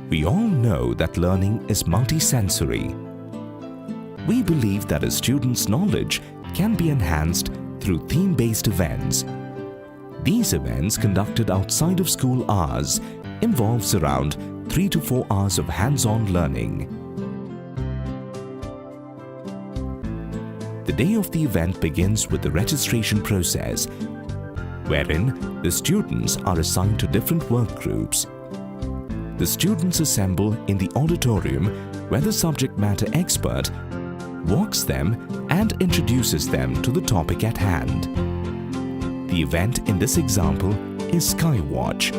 We all know that learning is multisensory. We believe that a student's knowledge can be enhanced through theme-based events. These events, conducted outside of school hours, involves around 3 to 4 hours of hands-on learning. The day of the event begins with the registration process, wherein the students are assigned to different work groups. The students assemble in the auditorium where the subject matter expert walks them and introduces them to the topic at hand. The event in this example is Skywatch.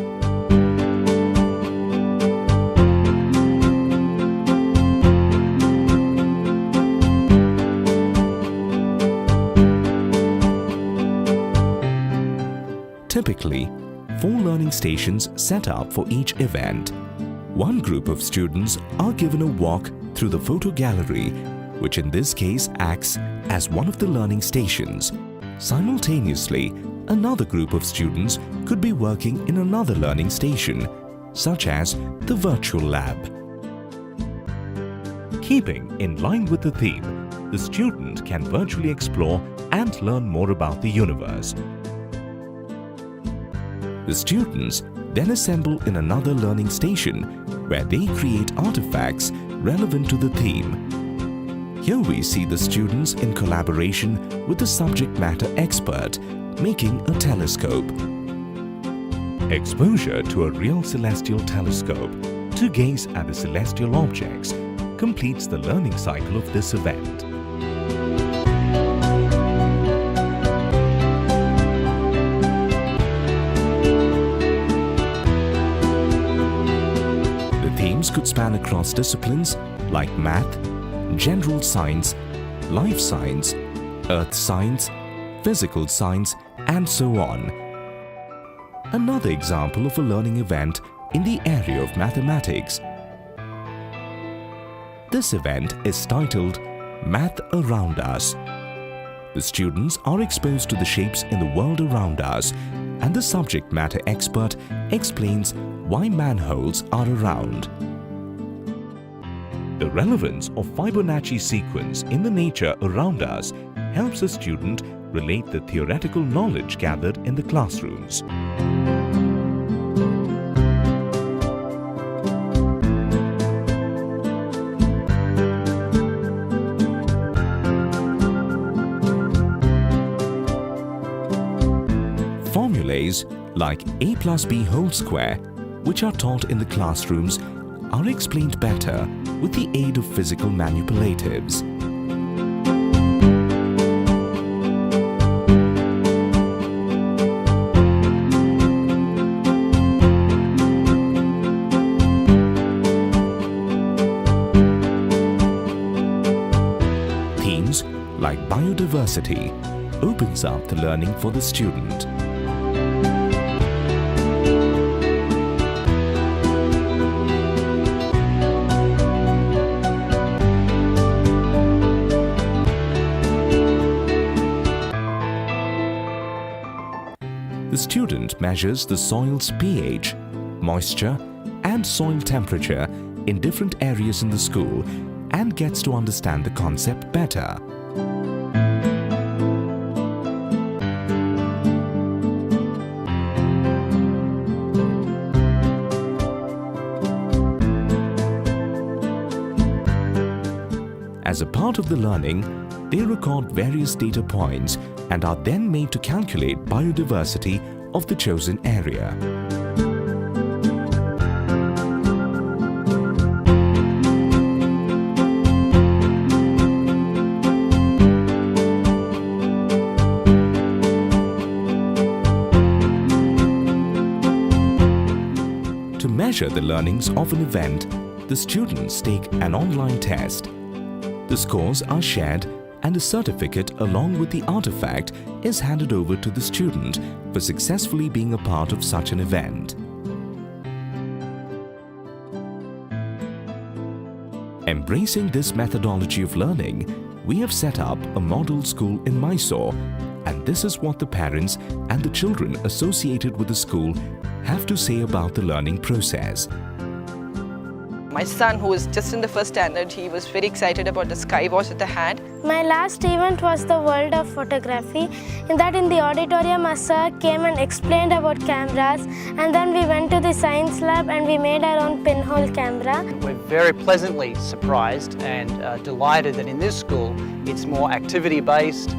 Typically, 4 learning stations set up for each event. One group of students are given a walk through the photo gallery, which in this case acts as one of the learning stations. Simultaneously, another group of students could be working in another learning station, such as the virtual lab. Keeping in line with the theme, the student can virtually explore and learn more about the universe. The students then assemble in another learning station where they create artifacts relevant to the theme. Here we see the students in collaboration with the subject matter expert making a telescope. Exposure to a real celestial telescope to gaze at the celestial objects completes the learning cycle of this event. Themes could span across disciplines like math, general science, life science, earth science, physical science, and so on. Another example of a learning event in the area of mathematics. This event is titled Math Around Us. The students are exposed to the shapes in the world around us, and the subject matter expert explains why manholes are around. The relevance of Fibonacci sequence in the nature around us helps a student relate the theoretical knowledge gathered in the classrooms. Formulas like a plus b whole square, which are taught in the classrooms, are explained better with the aid of physical manipulatives. Themes like biodiversity opens up the learning for the student. The student measures the soil's pH, moisture, and soil temperature in different areas in the school and gets to understand the concept better. As a part of the learning, they record various data points and are then made to calculate biodiversity of the chosen area. To measure the learnings of an event, the students take an online test. The scores are shared and a certificate along with the artifact is handed over to the student for successfully being a part of such an event. Embracing this methodology of learning, we have set up a model school in Mysore, and this is what the parents and the children associated with the school have to say about the learning process. My son, who was just in the first standard, he was very excited about the Skywatch that they had. My last event was the World of Photography. In the auditorium, a sir came and explained about cameras, and then we went to the science lab and we made our own pinhole camera. We're very pleasantly surprised and delighted that in this school it's more activity-based,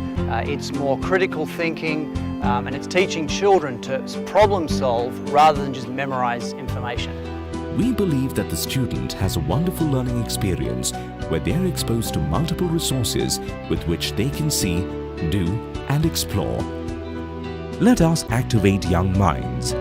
it's more critical thinking, and it's teaching children to problem solve rather than just memorise information. We believe that the student has a wonderful learning experience where they are exposed to multiple resources with which they can see, do, and explore. Let us activate young minds